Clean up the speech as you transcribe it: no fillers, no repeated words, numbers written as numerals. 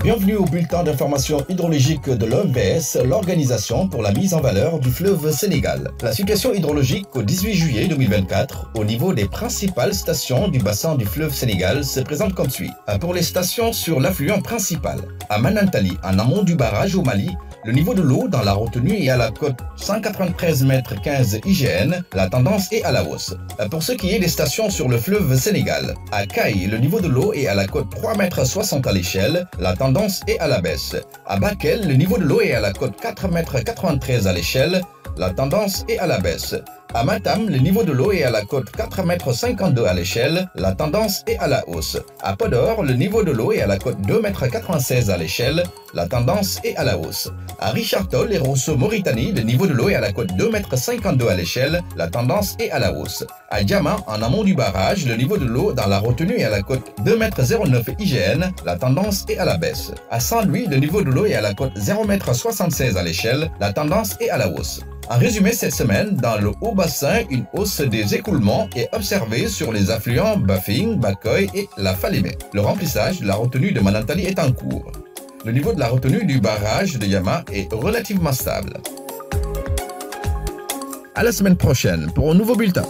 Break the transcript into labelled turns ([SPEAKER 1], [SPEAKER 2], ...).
[SPEAKER 1] Bienvenue au bulletin d'information hydrologique de l'OMVS, l'Organisation pour la mise en valeur du fleuve Sénégal. La situation hydrologique au 18 juillet 2024 au niveau des principales stations du bassin du fleuve Sénégal se présente comme suit. Pour les stations sur l'affluent principal, à Manantali, en amont du barrage au Mali, le niveau de l'eau dans la retenue est à la cote 193 m 15 IGN, la tendance est à la hausse. Pour ce qui est des stations sur le fleuve Sénégal, à Caille, le niveau de l'eau est à la cote 3 m 60 à l'échelle, la tendance est à la baisse. À Bakel, le niveau de l'eau est à la cote 4 m 93 à l'échelle, la tendance est à la baisse. À Matam, le niveau de l'eau est à la cote 4 m 52 à l'échelle, la tendance est à la hausse. À Podor, le niveau de l'eau est à la cote 2 m 96 à l'échelle, la tendance est à la hausse. À Richard Toll et Rosso Mauritanie, le niveau de l'eau est à la cote 2 m 52 à l'échelle, la tendance est à la hausse. À Diama, en amont du barrage, le niveau de l'eau dans la retenue est à la cote 2 m 09 IGN, la tendance est à la baisse. À Saint-Louis, le niveau de l'eau est à la cote 0 m 76 à l'échelle, la tendance est à la hausse. En résumé, cette semaine, dans le haut bassin, une hausse des écoulements est observée sur les affluents Bafing, Bakoy et la Falémé. Le remplissage de la retenue de Manantali est en cours. Le niveau de la retenue du barrage de Yama est relativement stable. À la semaine prochaine pour un nouveau bulletin.